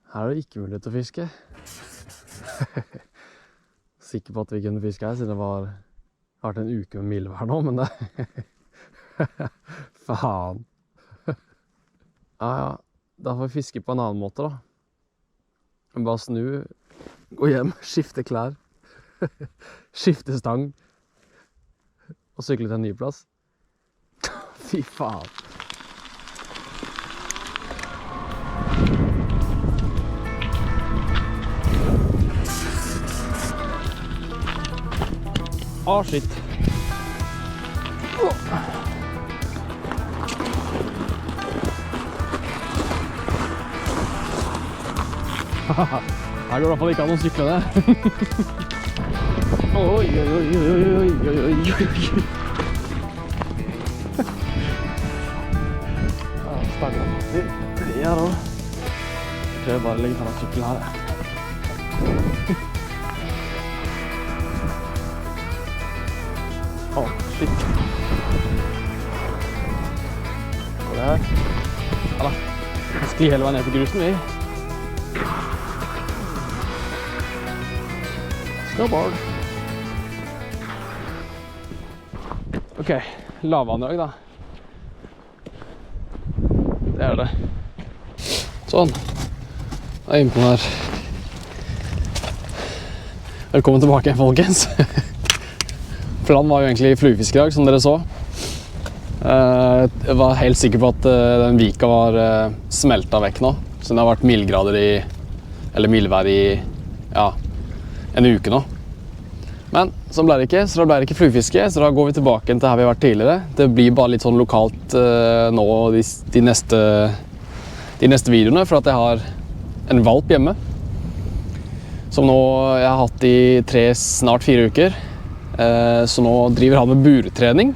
Her er det ikke mulighet til å fiske. Sikker på at vi kunne fiske her, siden det har vært en uke med mildvær nå, men det... Faen. Ja, da får vi fiske på en annen måte da. Bare snu, gå hjem, skifte klær, skifte stang, og sykle til en ny plass. Fy faen. Shit. Her går det i hvert fall ikke an å sykle det. Oi, oi, oi, oi, oi, oi, oi, oi. Ja, stangen blir her da. Jeg tror jeg bare legger fra sykkel her. Shit. Går det her? Ja da. Jeg sklir hele veien ned på grusen, vi. Snowboard. Ok, lavandrag da. Det er det. Sånn. Da er jeg inne på den her. Velkommen tilbake, folkens. Planen var jo egentlig fluefisk i dag, som dere så. Jeg var helt sikker på at den vika var smeltet vekk nå. Så det har vært mildgrader i, eller mildvær i, ja, en uke nå. Men så ble det ikke, så da ble det ikke fluefiske, så da går vi tilbake til her vi har vært tidligere. Det blir bare litt sånn lokalt nå de neste videoene, for at jeg har en valp hjemme. Som nå jeg har hatt i snart 4 uker. Så nå driver han med burtrening.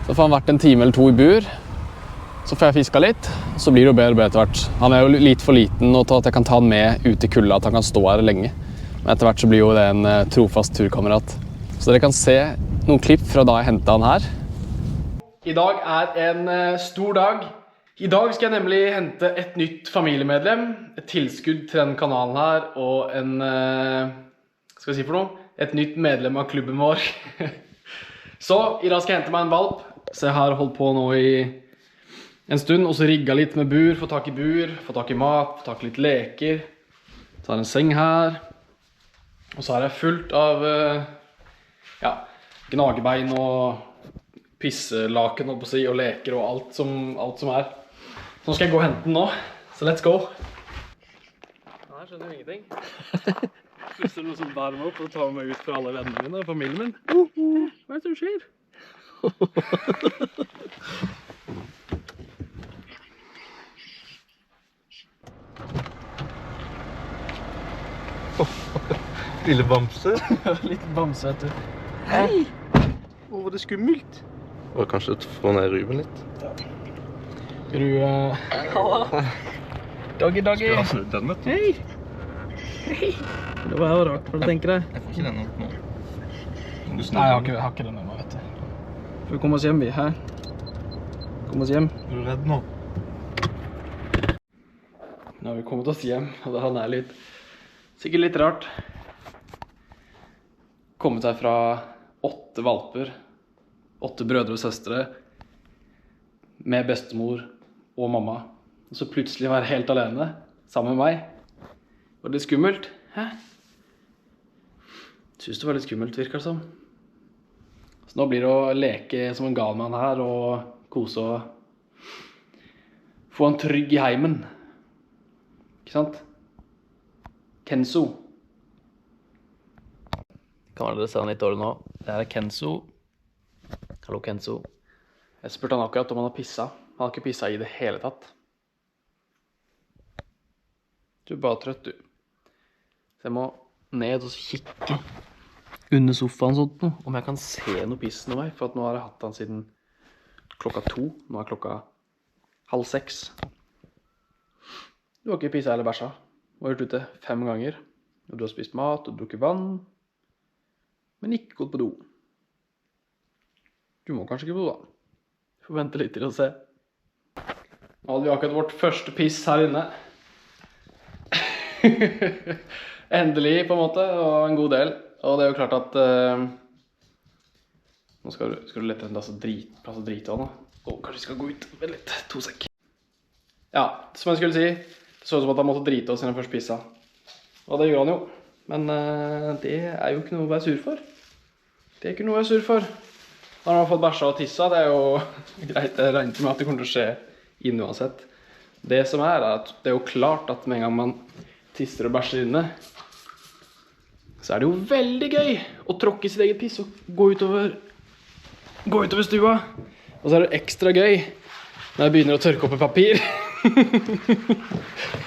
Så får han vært en time eller 2 i bur. Så får jeg fisket litt, så blir det jo bedre og bedre etter hvert. Han er jo litt for liten til at jeg kan ta han med ut i kulda, at han kan stå her lenge. Men etter hvert så blir jo det en trofast turkamerat. Så dere kan se noen klipp fra da jeg hentet han her. I dag er en stor dag. I dag skal jeg nemlig hente et nytt familiemedlem, et tilskudd til denne kanalen her, og en, skal jeg si for noe? Et nytt medlem av klubben vår. Så i dag skal jeg hente meg en valp. Så jeg har holdt på nå i en stund, og så rigget litt med bur, få tak i bur, få tak i mat, få tak i litt leker. Så har jeg en seng her. Og så har jeg fullt av ja, gnagebein og pisselaken og leker og alt som er. Så nå skal jeg gå og hente den nå. Så let's go. Her skjønner jo ingenting. Hvis det er noe som bærer meg opp og tar meg ut for alle vennene mine og familien min. Hva er det som skjer? Lille bamse. Liten bamse, vet du. Hei! Hvor var det skummelt? Var det kanskje å få ned Ruben litt? Halla. Doggy. Skal ha snudd den, vet du? Hei. Hei. Det var jo rart, hva du tenker deg? Jeg får ikke den opp nå. Nei, jeg har ikke den ennå, vet du. Får vi komme oss hjem, vi, hæ? Kom oss hjem. Er du redd nå? Nå har vi kommet oss hjem, og det er sikkert litt rart. Kommet her fra 8 valper, 8 brødre og søstre, med bestemor og mamma. Og så plutselig være helt alene, sammen med meg. Var det skummelt? Hæ? Synes det var litt skummelt, virker det som. Så nå blir det å leke som en galmann her, og kose og få han trygg i heimen. Ikke sant? Kenzo. Kan dere se han litt dårlig nå? Det her er Kenzo. Hallo, Kenzo. Jeg spurte han akkurat om han har pisset. Han har ikke pisset i det hele tatt. Du er bare trøtt, du. Så jeg må ned og kikke under sofaen sånt nå, om jeg kan se noe piss noe vei, for at nå har jeg hatt han siden klokka 2. Nå er klokka 5:30. Du har ikke pisset eller bæsja. Du har vært ute 5 ganger. Og du har spist mat og drukket vann, men ikke gått på do. Du må kanskje ikke på do da. Vi får vente litt til å se. Nå hadde vi akkurat vårt første piss her inne. Endelig på en måte, og en god del. Og det er jo klart at... Nå skal du lette en plass å drite av nå. Kanskje vi skal gå ut. Vent litt, 2 sek. Ja, som jeg skulle si, det så ut som at han måtte drite oss siden han først pissa. Og det gjorde han jo. Men det er jo ikke noe å være sur for. Det er ikke noe å være sur for. Når han har fått bæsja og tissa, det er jo greit. Jeg regner med at det kommer til å skje inn uansett. Det som er at det er jo klart at med en gang man tisser og bæsjer inne, så er det jo veldig gøy å tråkke i sitt eget piss og gå utover stua. Og så er det ekstra gøy når jeg begynner å tørke opp i papir.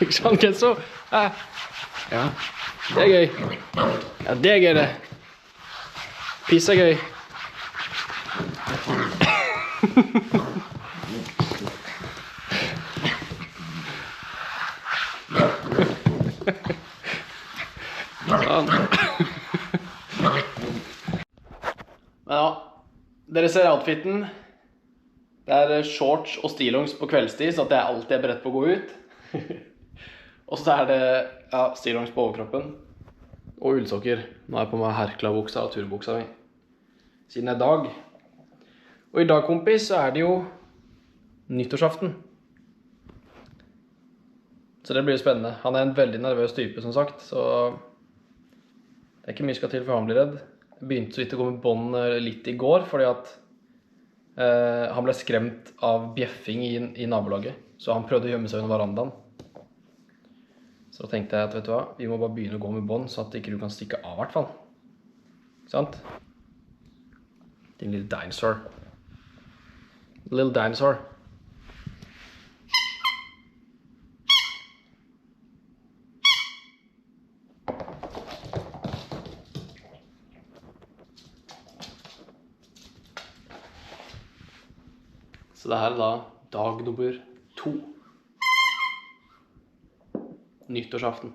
Ikke sant, Kenzo? Ja, det er gøy. Ja, det er gøy det. Piss er gøy. Sånn. Men ja, dere ser outfiten. Det er shorts og stillongs på kveldstid, så at jeg alltid er beredt på å gå ut. Og så er det stillongs på overkroppen og ullsokker. Nå er jeg på meg Herkla-buksa og turbuksa mi. Siden det er dag. Og i dag, kompis, så er det jo nyttårsaften. Så det blir spennende. Han er en veldig nervøs type, som sagt, så det er ikke mye skal til for han blir redd. Jeg begynte så vidt å gå med bånd litt i går, fordi at han ble skremt av bjeffing i nabolaget, så han prøvde å gjemme seg under verandaen. Så da tenkte jeg at, vet du hva, vi må bare begynne å gå med bånd, så at ikke du kan stikke av, i hvert fall. Sant? Din lille dinosaur. Little dinosaur. Så det her er da dag nummer 2. Nyttårsaften.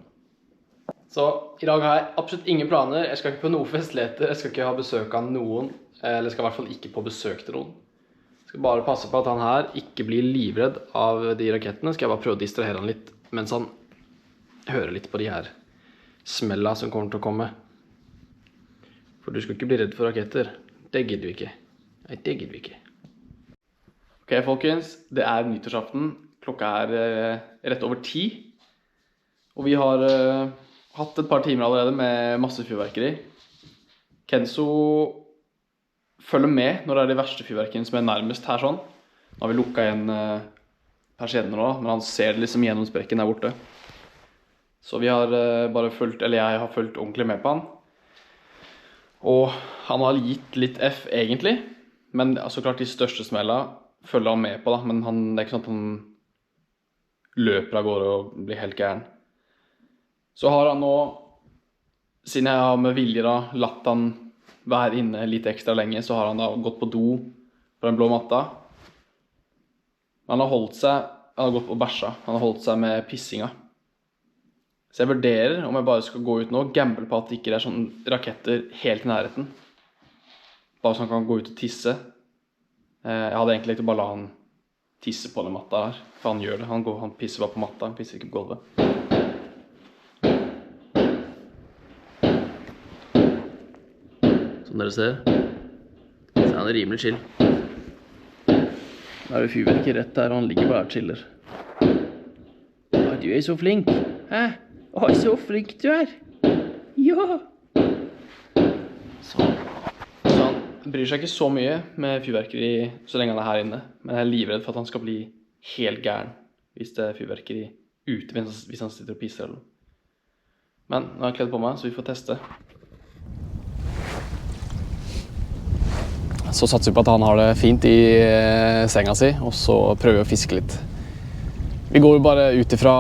Så i dag har jeg absolutt ingen planer. Jeg skal ikke på noe festligheter. Jeg skal ikke ha besøk av noen. Eller skal i hvert fall ikke på besøk til noen. Jeg skal bare passe på at han her ikke blir livredd av de rakettene. Skal jeg bare prøve å distrahere han litt mens han hører litt på de her smella som kommer til å komme. For du skal ikke bli redd for raketter. Det gidder vi ikke. Nei, det gidder vi ikke. Ok, folkens. Det er nyttårsaften. Klokka er rett over 10. Og vi har hatt et par timer allerede med masse fyrverkeri. Kenzo følger med når det er de verste fyrverkeriene som er nærmest her sånn. Nå har vi lukket igjen persiennene nå, men han ser det liksom gjennom sprekken der borte. Så vi har bare fulgt, eller jeg har fulgt ordentlig med på han. Og han har gitt litt F egentlig, men så klart de største smellene følger han med på da, men det er ikke sånn at han løper av gårde og blir helt gæren. Så har han nå, siden jeg har med vilje da, latt han være inne litt ekstra lenge, så har han da gått på do på den blå matta. Han har holdt seg, han har gått på bæsja, han har holdt seg med pissinga. Så jeg vurderer om jeg bare skal gå ut nå, gamble på at det ikke er sånne raketter helt i nærheten. Bare så han kan gå ut og tisse. Jeg hadde egentlig ikke bare la han tisse på den matta her, for han gjør det. Han pisser bare på matta, han pisser ikke på gulvet. Som dere ser, så er han rimelig chill. Da er det fyrverkeri rett der, og han ligger bare og chiller. Å, du er så flink. Hæ? Å, så flink du er. Ja. Sånn. Så han bryr seg ikke så mye med fyrverkeri så lenge han er her inne. Men jeg er livredd for at han skal bli helt gæren hvis det er fyrverkeri ute, hvis han sitter og pisser eller noe. Men nå har jeg kledd på meg, så vi får teste. Så satser vi på at han har det fint i senga si, og så prøver vi å fiske litt. Vi går jo bare ut ifra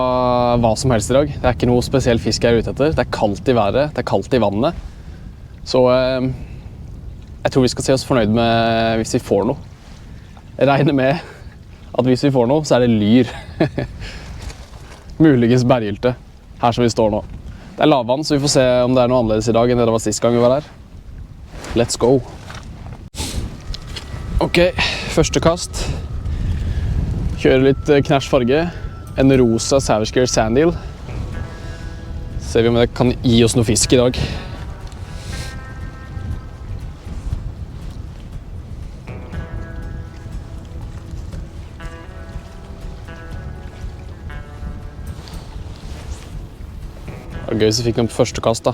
hva som helst i dag. Det er ikke noe spesiell fisk jeg er ute etter. Det er kaldt i været, det er kaldt i vannet. Så jeg tror vi skal se oss fornøyd med hvis vi får noe. Jeg regner med at hvis vi får noe, så er det lyr. Muligens berggylte, her som vi står nå. Det er lavvann, så vi får se om det er noe annerledes i dag enn det var sist gang vi var her. Let's go! Ok, første kast. Kjører litt knæsj farge. En rosa Savage Gear Sandhill. Ser vi om det kan gi oss noe fisk i dag. Det var gøy hvis vi fikk den på første kast da.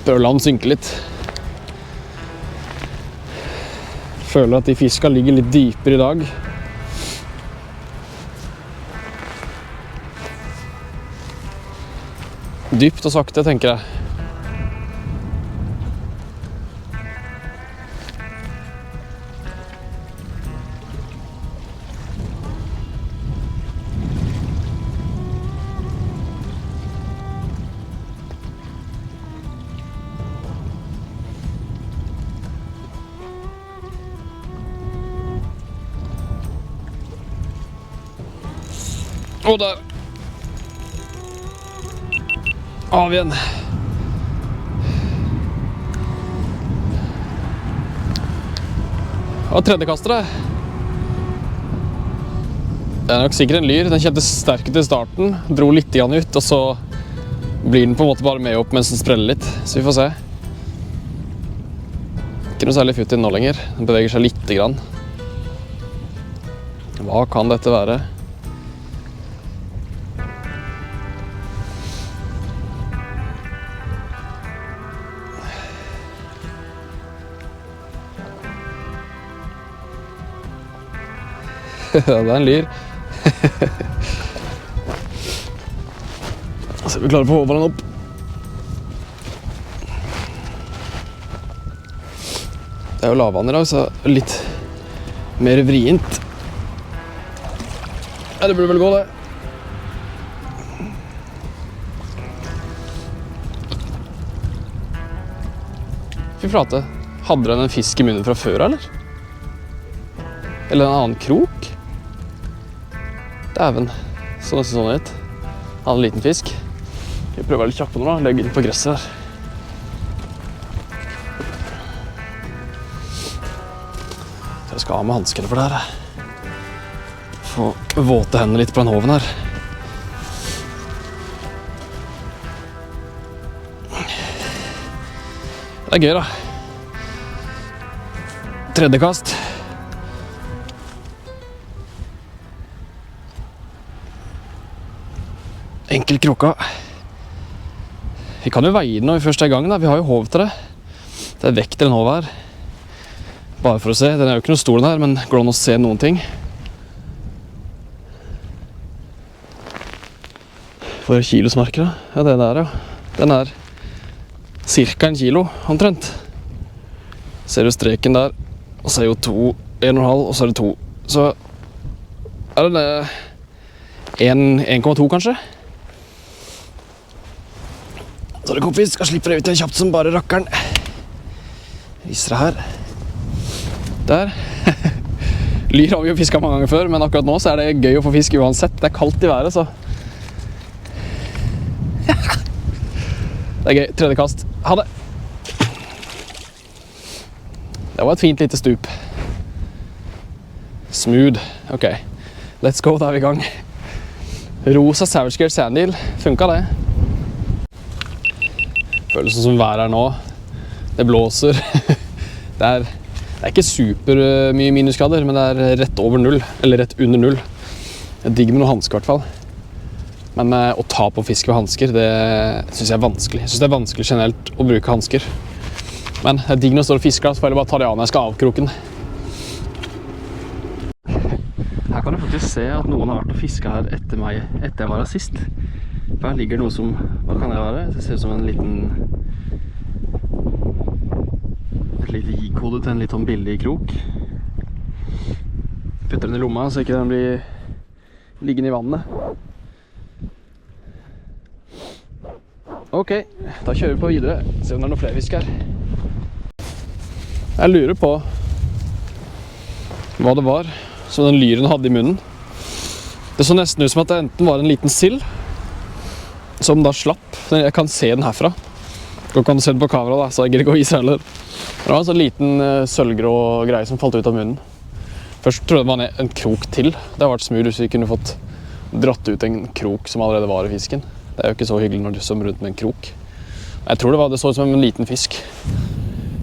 Prøver å la den synke litt. Føler at de fiska ligger litt dypere i dag. Dypt og sakte, tenker jeg. Og der av igjen. Og tredje kastere. Det er nok sikkert en lyr. Den kjentes sterk ut i starten, dro litt grann ut, og så blir den på en måte bare med opp mens den spreller litt. Så vi får se. Ikke noe særlig futt i den nå lenger. Den beveger seg litt grann. Hva kan dette være? Det er en lyr. Så vi klarer å få håpe den opp. Det er jo lavvann i dag, så litt mer vrient. Ja, det burde vel gå, det. Fy flate. Hadde den en fisk i munnen fra før, eller? Eller en annen krok? Dæven, så nesten sånn ut. Han en liten fisk. Jeg prøver å være litt kjapp på nå da, legge den på gresset her. Jeg skal ha med hanskene for det her. Få våte hendene litt på den hoven her. Det er gøy da. Tredje kast. Enkel kroka. Vi kan jo veie den når vi først er i gang da. Vi har jo hov til det. Det er vekt i den hov her. Bare for å se. Den er jo ikke noe stor den her, men går det an å se noen ting? For kilosmarker da. Ja, det der ja. Den er cirka 1 kilo, omtrent. Ser du streken der, og så er jo 1,5, og så er det 2. Så er det 1,2 kanskje? Så er det kompis, skal slippe det ut igjen kjapt som bare rakkeren. Viser det her. Der. Lyr har vi jo fisket mange ganger før, men akkurat nå så er det gøy å få fisk uansett. Det er kaldt i været, så. Det er gøy. Tredje kast. Ha det! Det var et fint lite stup. Smooth. Ok. Let's go, da er vi i gang. Rosa Savage Gear Sandeel. Funket det? Følelsen som været er nå. Det blåser. Det er ikke super mye minusgrader, men det er rett over 0, eller rett under 0. Jeg digger med noen hansker i hvert fall. Men å ta på fisk med hansker, det synes jeg er vanskelig. Jeg synes det er vanskelig generelt å bruke hansker. Men det er digg når jeg står og fisker, så får jeg bare ta det av når jeg skal av kroken. Her kan du faktisk se at noen har vært og fisket her etter meg, etter jeg var her sist. Her ligger noe som, hva kan det være? Det ser ut som en liten, et lite gikode til en litt sånn billig krok. Putter den i lomma så ikke den blir liggende i vannet. Ok, da kjører vi på videre, se om det er noen flere fisk her. Jeg lurer på hva det var som den lyren hadde i munnen. Det så nesten ut som at det enten var en liten sild, som da slapp. Jeg kan se den herfra. Du kan se den på kamera da, så jeg gidder ikke å vise heller. Det var en sånn liten sølvgrå greie som falt ut av munnen. Først trodde jeg det var en krok til. Det har vært smur hvis vi kunne fått dratt ut en krok som allerede var i fisken. Det er jo ikke så hyggelig når du svømmer rundt med en krok. Jeg tror det så ut som en liten fisk.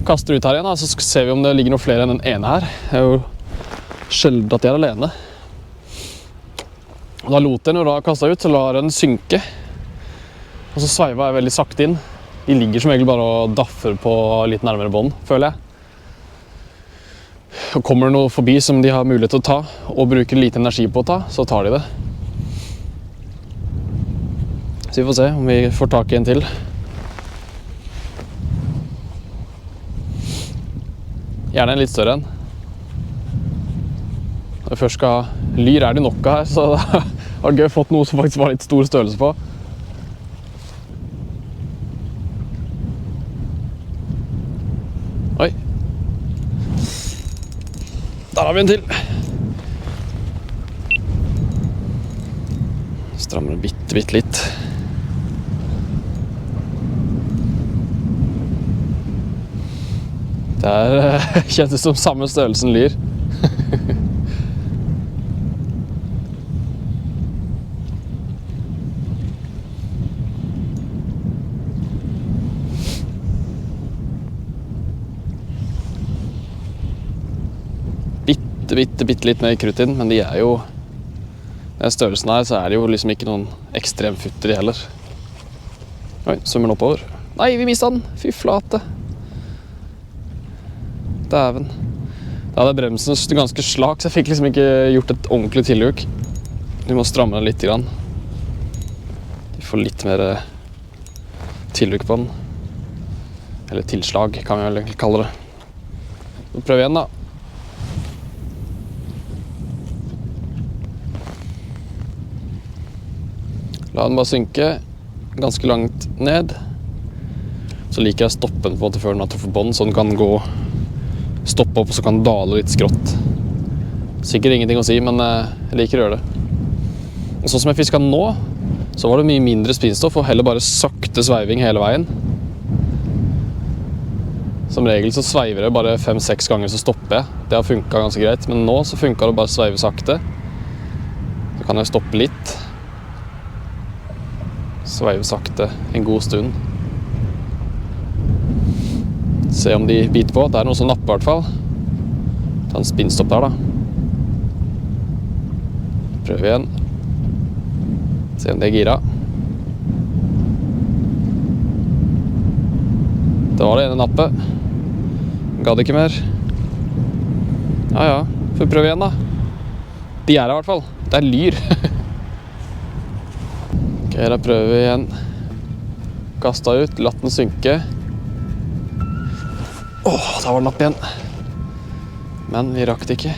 Kaster ut her igjen, så ser vi om det ligger noe flere enn den ene her. Det er jo sjelden at de er alene. Og da lot jeg når jeg kastet ut, så lar jeg den synke. Og så sveiver jeg veldig sakte inn. De ligger som regel bare og daffer på litt nærmere bånd, føler jeg. Og kommer det noe forbi som de har mulighet til å ta, og bruker lite energi på å ta, så tar de det. Så vi får se om vi får tak i en til. Gjerne en litt større en. Når vi først skal ha lyr, er det nok her, så det har gøy fått noe som faktisk var litt stor størrelse på. Oi. Der har vi en til. Strammer det bitte litt. Det kjennes som samme størrelsen lyr. Bitte litt mer krutt inn, men de er jo den størrelsen her, så er det jo liksom ikke noen ekstrem futter de heller. Oi, svømmer den oppover. Nei, vi mistet den! Fy flate! Dæven. Da hadde bremsen ganske slak, så jeg fikk liksom ikke gjort et ordentlig tilluk. Vi må stramme den litt grann. Vi får litt mer tilluk på den. Eller tilslag, kan vi vel egentlig kalle det. Så prøv igjen da. La den bare synke ganske langt ned. Så liker jeg å stoppe den på en måte før den har truffet bånd, så den kan gå, stoppe opp og så kan den dale litt skrått. Sikkert ingenting å si, men jeg liker å gjøre det. Og sånn som jeg fisket nå, så var det mye mindre spinnstoff og heller bare sakte sveiving hele veien. Som regel så sveiver det bare 5-6 ganger så stopper jeg. Det har funket ganske greit, men nå så funket det bare å sveive sakte. Så kan jeg stoppe litt. Sveive sakte en god stund. Se om de biter på. Det er noe som napper i hvert fall. Ta en spinnstopp der da. Prøv igjen. Se om det er gira. Det var det ene nappet. Gadd ikke mer. Ja, får vi prøve igjen da. De er her i hvert fall. Det er lyr. Ok, da prøver vi igjen. Kastet ut, latt den synke. Da var den opp igjen. Men vi rakk det ikke.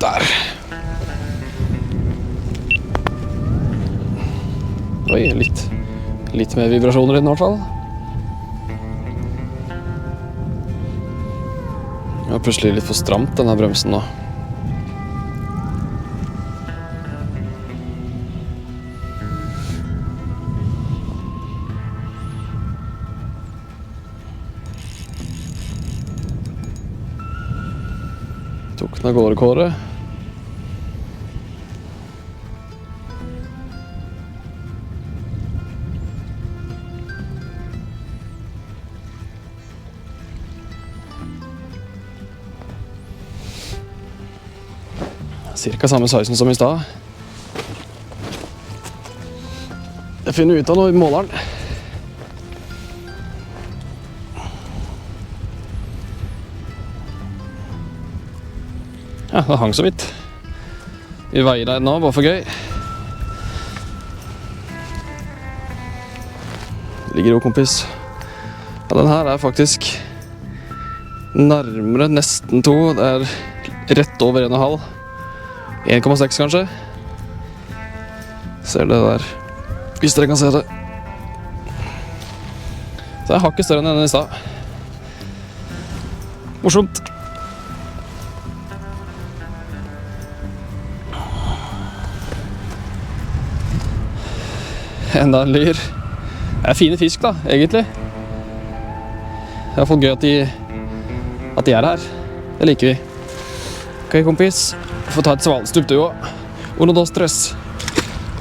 Der. Oi, litt mer vibrasjoner i den i hvert fall. Det var plutselig litt for stramt, denne bremsen nå. Tok den av gårde, Kåre. Cirka samme sizen som i stad. Jeg finner ut av noe i måleren. Ja, det hang så vidt. Vi veier deg nå, bare for gøy. Ligger jo, kompis. Ja, den her er faktisk nærmere nesten 2. Det er rett over 1,5. 1,6 kanskje. Ser det der. Hvis dere kan se det. Så jeg har ikke større enn denne i stad. Morsomt. Enda en lyr. Det er fine fisk da, egentlig. Det er i hvert fall gøy at de er her. Det liker vi. Ok, kompis. Får ta et svalstup du også. Uno, dos, tres.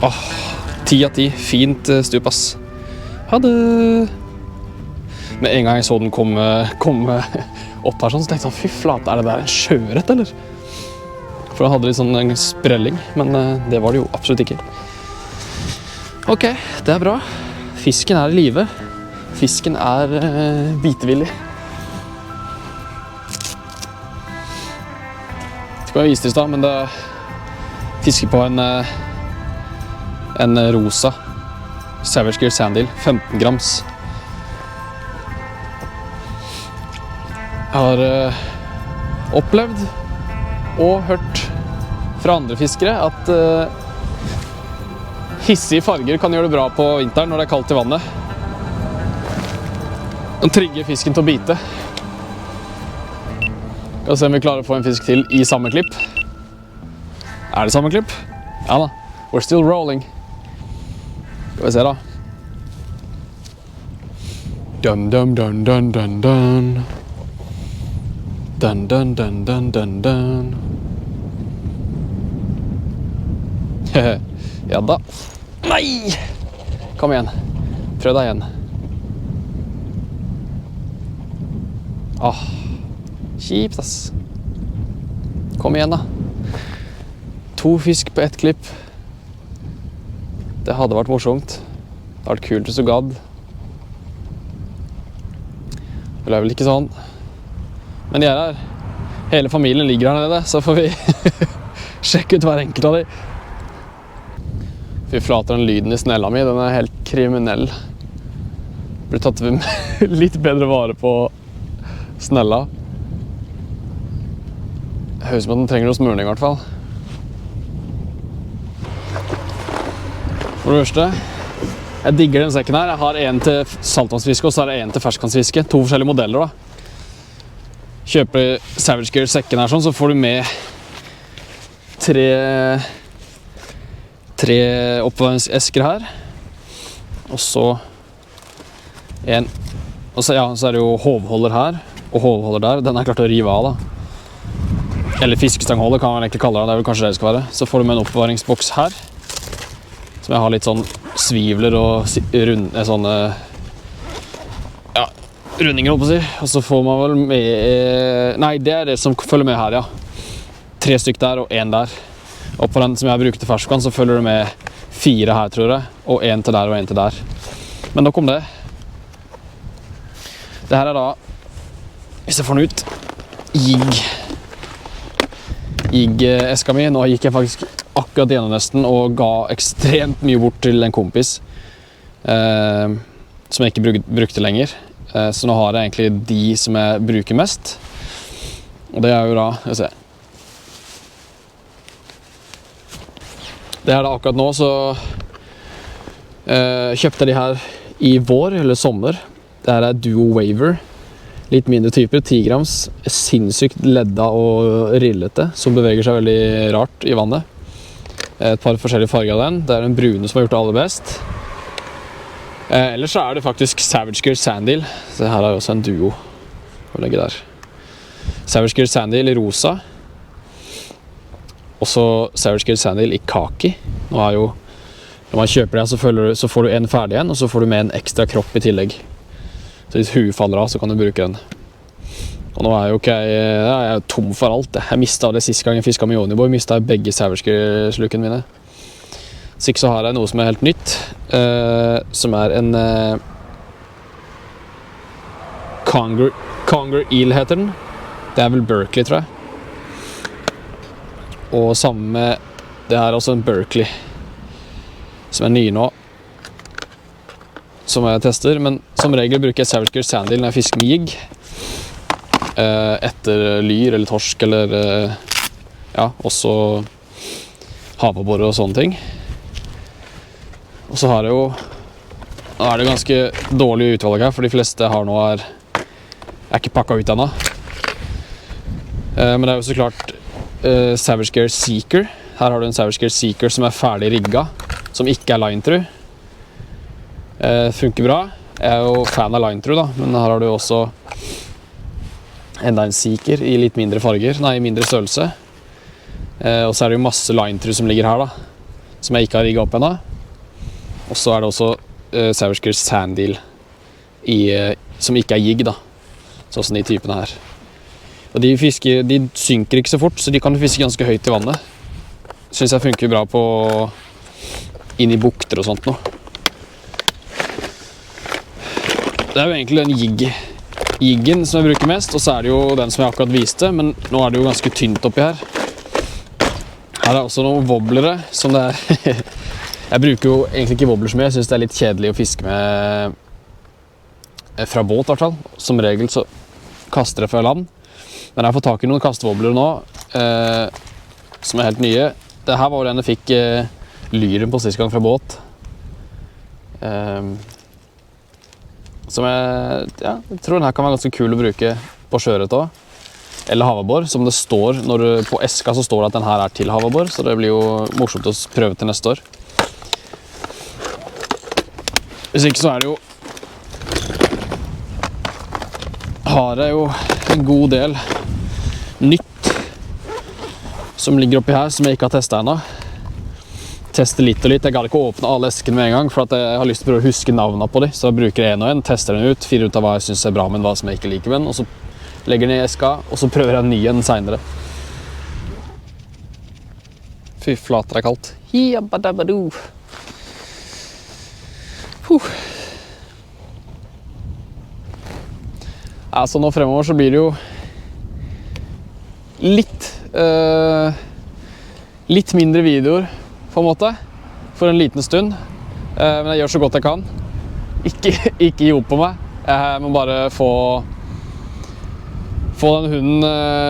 10 av 10. Fint stup, ass. Ha det! Med en gang jeg så den kom opp her sånn, så tenkte jeg sånn, fy flate, er det der en sjøørret, eller? For den hadde litt sånn en sprelling, men det var det jo absolutt ikke. Ok, det er bra. Fisken er i live. Fisken er bitevillig. Det skal jeg vise det i sted, men det fisker på en rosa Savage Gear Sandil, 15 grams. Jeg har opplevd og hørt fra andre fiskere at hissige farger kan gjøre det bra på vinteren når det er kaldt i vannet. Den trigger fisken til å bite. Skal se om vi klarer å få en fisk til i samme klipp. Er det samme klipp? Ja da, we're still rolling. Skal vi se da. Dun dun dun dun dun dun. Dun dun dun dun dun dun. Ja da. Nei! Kom igjen. Prøv deg igjen. Kjipt ass. Kom igjen da. 2 fisk på ett klipp. Det hadde vært morsomt. Det hadde vært kult hvis du gadd. Det er vel ikke sånn. Men de er her. Hele familien ligger her nede, så får vi sjekke ut hver enkelt av de. Fy flater, den lyden i snella mi, den er helt kriminell. Burde tatt litt bedre vare på snella. Det høres ut som at den trenger noe smørning i hvert fall. For det første, jeg digger den sekken her. Jeg har en til saltvannsfiske, og så er det en til ferskvannsfiske. 2 forskjellige modeller da. Kjøper Savage Gear sekken her sånn, så får du med 3 oppvarmingsesker her. Og så en, og så, ja, så er det jo hovholder her, og hovholder der. Den er klart å rive av da. Eller fiskestangholder kan man egentlig kalle det, det er vel kanskje det det skal være. Så får du med en oppbevaringsboks her, som jeg har litt sånn svivler og sånne rundinger, holdt på å si. Og så får man vel med... Nei, det er det som følger med her, ja. 3 stykk der og 1 der. Og på den som jeg bruker til ferskvann, så følger det med 4 her, tror jeg. Og 1 til der og 1 til der. Men nok om det. Det her er da, hvis jeg får den ut, jigg-eska mi. Nå gikk jeg faktisk akkurat gjennom nesten og ga ekstremt mye bort til en kompis. Som jeg ikke brukte lenger. Så nå har jeg egentlig de som jeg bruker mest. Og det er jo da, skal vi se. Det er da akkurat nå, så kjøpte jeg de her i vår, eller sommer. Det her er Duo Waver. Litt mindre typer, 10 grams. Sinnssykt ledda og rillete, som beveger seg veldig rart i vannet. Et par forskjellige farger av den. Det er den brune som har gjort det aller best. Ellers så er det faktisk Savage Gear Sandil. Så her er også en duo å legge der. Savage Gear Sandil i rosa. Og så Savage Gear Sandil i kaki. Nå er jo, når man kjøper det, så får du en ferdig en, og så får du med en ekstra kropp i tillegg. Så hvis huet faller av, så kan du bruke den. Og nå er jo ikke jeg er tom for alt. Jeg mistet det siste gang jeg fisket med Joniboy. Mistet jeg begge Savage Gear-slukene mine. Så ikke så har jeg noe som er helt nytt, som er en Conger Eel heter den. Det er vel Berkeley, tror jeg. Og sammen med, det her er også en Berkeley, som er ny nå, som jeg tester, men som regel bruker jeg Savage Gear Sandil når jeg fisker med jigg, etter lyr eller torsk, eller ja, også havabbor og sånne ting. Og så har jeg jo, nå er det ganske dårlig utvalg her, for de fleste jeg har nå er ikke pakket ut ennå. Men det er jo så klart Savage Gear Seeker. Her har du en Savage Gear Seeker som er ferdig rigget, som ikke er line-through. Funker bra. Jeg er jo fan av Line True da, men her har du også enda en Seeker i litt mindre farger, nei, mindre størrelse. Og så er det jo masse Line True som ligger her da, som jeg ikke har rigget opp ennå. Og så er det også Savage Gear Sandil som ikke er jigg da, sånn som de typene her. Og de synker ikke så fort, så de kan fiske ganske høyt i vannet. Synes jeg funker bra på inn i bukter og sånt nå. Det er jo egentlig den jiggen som jeg bruker mest, og så er det jo den som jeg akkurat viste, men nå er det jo ganske tynt oppi her. Her er også noen wobblere som det er. Jeg bruker jo egentlig ikke wobbler så mye, jeg synes det er litt kjedelig å fiske med fra båt i hvert fall. Som regel så kaster jeg fra land. Men jeg har fått tak i noen kastewobblere nå, som er helt nye. Det her var den jeg fikk lyren på siste gang fra båt. Som jeg tror den her kan være ganske kul å bruke på sjøørret også. Eller havabbor, som det står, på eska så står det at den her er til havabbor, så det blir jo morsomt å prøve til neste år. Hvis ikke så er det jo, har jeg jo en god del nytt som ligger oppi her, som jeg ikke har testet ennå. Teste litt og litt. Jeg kan ikke åpne alle eskene med en gang, for at jeg har lyst til å prøve å huske navnene på dem. Så jeg bruker en og en, tester den ut, finner ut av hva jeg synes er bra, men hva som jeg ikke liker med den, og så legger den i eska, og så prøver jeg en ny en senere. Fy flater, det er kaldt. Hiabadabadoo. Så nå fremover så blir det jo litt mindre videoer på en måte, for en liten stund. Men jeg gjør så godt jeg kan. Ikke gi opp på meg. Jeg må bare få den hunden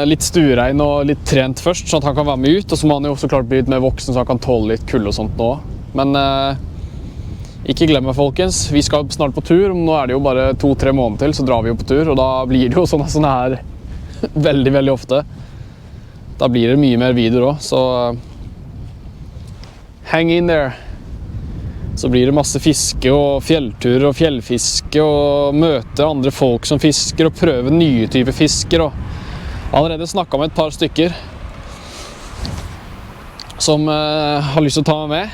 litt stuerein og litt trent først, sånn at han kan være med ut. Og så må han jo så klart bli litt mer voksen, så han kan tåle litt kulde og sånt nå. Men ikke glem meg, folkens. Vi skal snart på tur. Nå er det jo bare 2-3 måneder til, så drar vi jo på tur. Og da blir det jo sånne her veldig, veldig ofte. Da blir det mye mer videoer også, så hang in there. Så blir det masse fiske og fjellturer og fjellfiske og møte andre folk som fisker og prøve nye typer fisker. Og jeg har allerede snakket med et par stykker som har lyst til å ta meg med.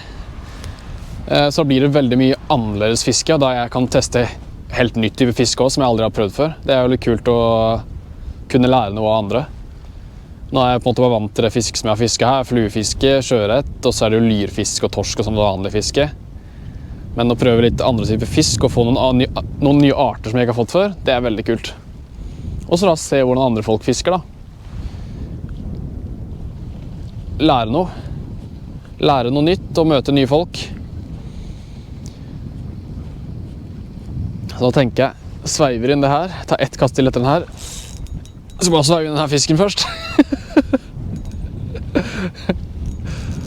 Så blir det veldig mye annerledes fiske, da jeg kan teste helt nytt type fiske også, som jeg aldri har prøvd før. Det er jo litt kult å kunne lære noe av andre. Nå er jeg på en måte bare vant til det fiske som jeg har fisket her, fluefiske, sjøørret, og så er det jo lyrfisk og torsk og sånn vanlig fiske. Men å prøve litt andre typer fisk og få noen nye arter som jeg ikke har fått før, det er veldig kult. Og så da se hvordan andre folk fisker da. Lære noe nytt og møte nye folk. Så da tenker jeg, sveiver inn det her, tar ett kast til etter den her, så bare sveiver inn denne fisken først.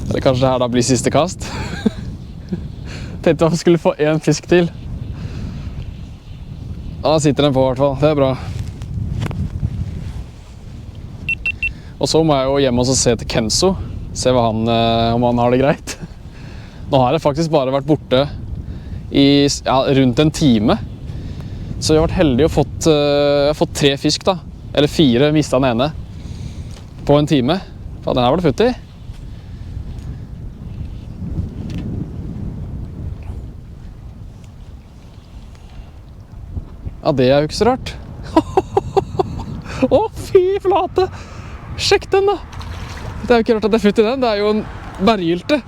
Eller kanskje det her da blir siste kast. Tenkte jeg skulle få en fisk til. Da sitter den på i hvert fall, det er bra. Og så må jeg jo hjem og se til Kenzo, se om han har det greit. Nå har jeg faktisk bare vært borte i rundt en time. Så jeg har vært heldig og jeg har fått 3 fisk da. Eller 4, mistet den ene. På en time. Faen, den her var det futt i. Ja, det er jo ikke så rart. Å, fy flate! Sjekk den da! Det er jo ikke rart at det er futt i den. Det er jo en berggylte.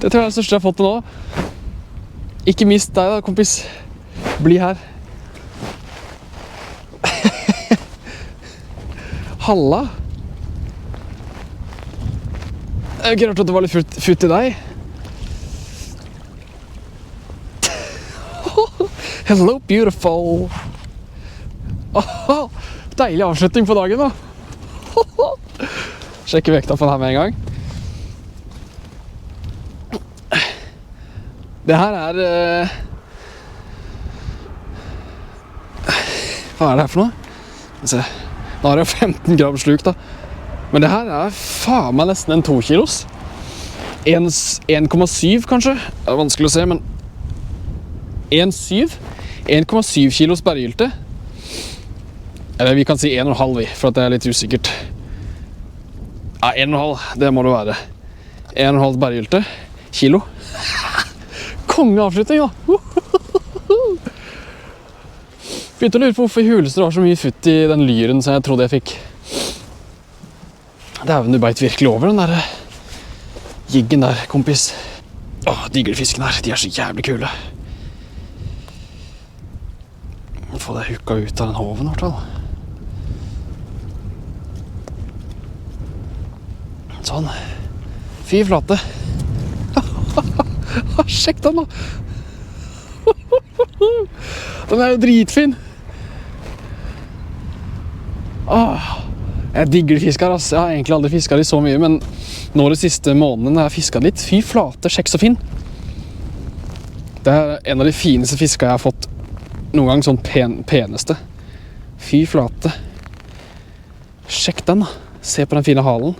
Det tror jeg er det største jeg har fått til nå. Ikke mist deg da, kompis. Bli her. Halla. Det er jo ikke rart at det var litt futt i deg. Hello, beautiful. Deilig avslutning på dagen da. Sjekke vekta på den her med en gang. Det her er hva er det her for noe? Se, nå har jeg 15 gram sluk da. Men det her er faen meg nesten en 2 kilos. 1,7 kanskje. Det er vanskelig å se, men 1,7 kilos berggylte. Eller vi kan si 1,5 vi, for at det er litt usikkert. Ja, 1,5, det må det være. 1,5 berggylte. Kilo. Kongeavslutning da. Begynte å lure på hvorfor i huleste det var så mye futt i den lyren som jeg trodde jeg fikk. Dæven, du beit virkelig over den der jiggen der, kompis. Åh, diglefiskene her, de er så jævlig kule. Få det hukka ut av den hoven, i hvert fall. Sånn. Fy flate. Sjekk den da. Den er jo dritfin. Jeg digger fiskar, ass. Jeg har egentlig aldri fisket de så mye, men nå de siste månedene har jeg fisket litt. Fy flate, sjekk så fin. Det er en av de fineste fiskene jeg har fått noen gang, sånn peneste. Fy flate. Sjekk den da. Se på den fine halen.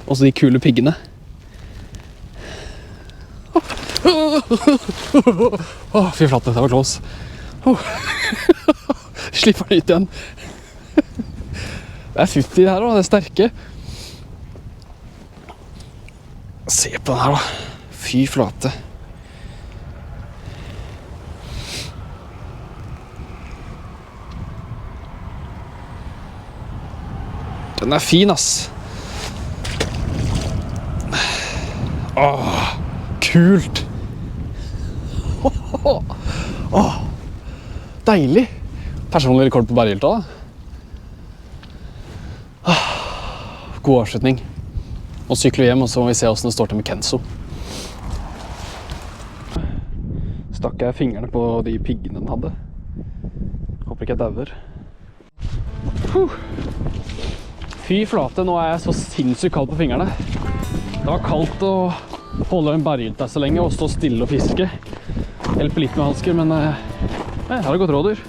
Og så de kule piggene. Fy flate, det var close. Slipper den ut igjen. Det er futt i det her, det er sterke. Se på den her da. Fy flate. Den er fin, ass. Åh, kult. Åh, deilig. Personlig rekord på berggylte da. God avslutning. Nå sykler vi hjem, og så må vi se hvordan det står til med Kenzo. Stakk jeg fingrene på de piggene den hadde. Håper ikke jeg dauer. Fy flate, nå er jeg så sinnssykt kald på fingrene. Det var kaldt å holde en berggylte så lenge og stå stille og fiske. Hjelper litt med hansker, men her har det gått rådyr.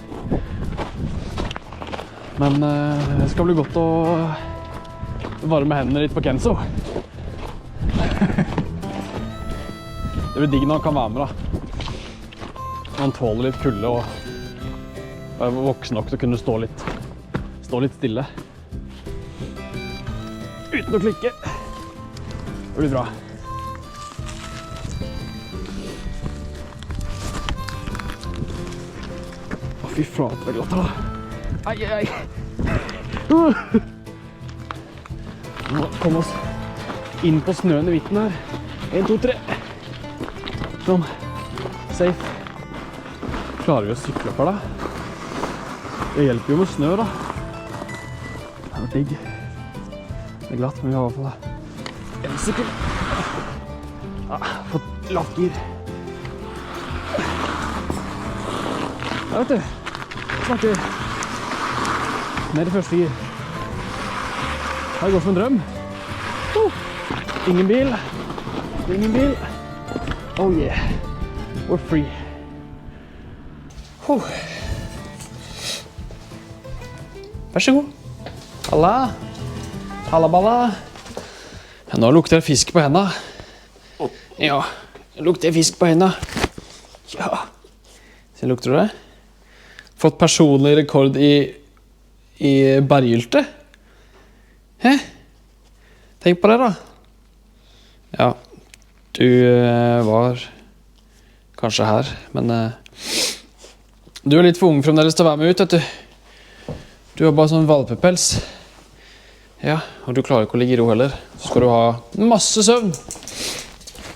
Men det skal bli godt å varme hendene litt på Kenzo. Det blir digg når han kan være med da. Han tåler litt kulde og er voksen nok til å kunne stå litt stille. Uten å klikke. Det blir bra. Å, fy flate, det er godt da. Ai. Nå kom oss inn på snøen i vitten her. 1, 2, 3. Sånn. Safe. Klarer vi å sykle opp her da? Det hjelper jo med snø da. Det er digg. Det er glatt, men vi har i hvert fall en sykkel. Fått lavt gir. Ja, vet du. Snakker. Ned i første gir. Her går som en drøm. Ingen bil. Ingen bil. Oh yeah. We're free. Vær så god. Halla. Hallaballa. Ja, nå lukter det fisk på hendene. Ja, det lukter fisk på hendene. Ja. Så lukter du det? Fått personlig rekord i berggylte. Hæ? Tenk på det da. Ja, du var kanskje her, men du er litt for ung fremdeles til å være med ut, vet du. Du har bare sånn valpepels. Ja, og du klarer ikke å ligge i ro heller. Så skal du ha masse søvn.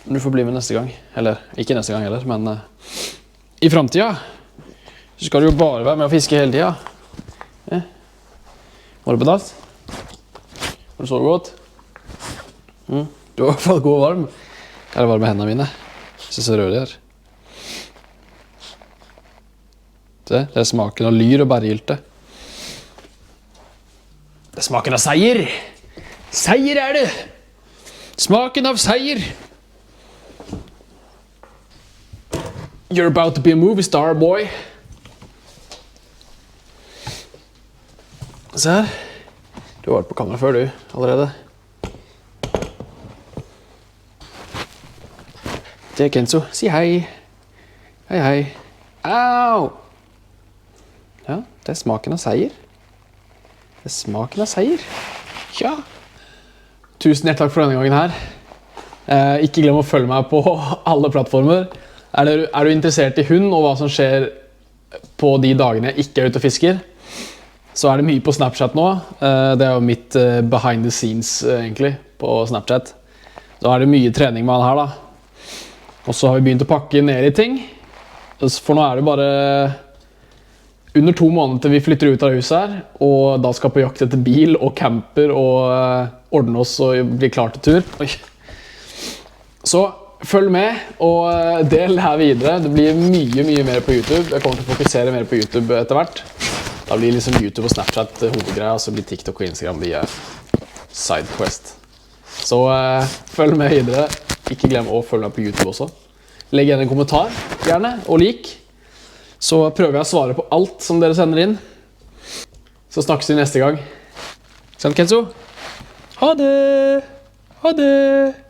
Du får bli med neste gang. Eller, ikke neste gang heller, men i fremtiden så skal du jo bare være med å fiske hele tiden. Ja. Var det på dass? Var det så godt? Du er i hvert fall god og varm. Her er det varme hendene mine. Så ser røde her. Se, det er smaken av lyr og berggylte. Det er smaken av seier. Seier er det. Smaken av seier. You're about to be a movie star, boy. Se her. Du har vært på kamera før, du, allerede. Det er Kenzo. Si hei. Hei, hei. Au! Ja, det er smaken av seier. Det er smaken av seier. Ja. Tusen hjertelig takk for denne gangen her. Ikke glem å følge meg på alle plattformer. Er du interessert i hund og hva som skjer på de dagene jeg ikke er ute og fisker, så er det mye på Snapchat nå. Det er jo mitt behind the scenes egentlig på Snapchat. Da er det mye trening med han her da. Og så har vi begynt å pakke ned i ting. For nå er det bare under 2 måneder til vi flytter ut av huset her, og da skal på jakt etter bil og camper og ordne oss og bli klar til tur. Oi. Så følg med og del her videre. Det blir mye mer på YouTube. Jeg kommer til å fokusere mer på YouTube etter hvert. Da blir liksom YouTube og Snapchat hovedgreia, og så blir TikTok og Instagram sidequest. Så følg med videre. Ikke glem å følge meg på YouTube også. Legg igjen en kommentar, gjerne, og lik. Så prøver jeg å svare på alt som dere sender inn. Så snakkes vi neste gang. Sant, Kenzo? Ha det! Ha det!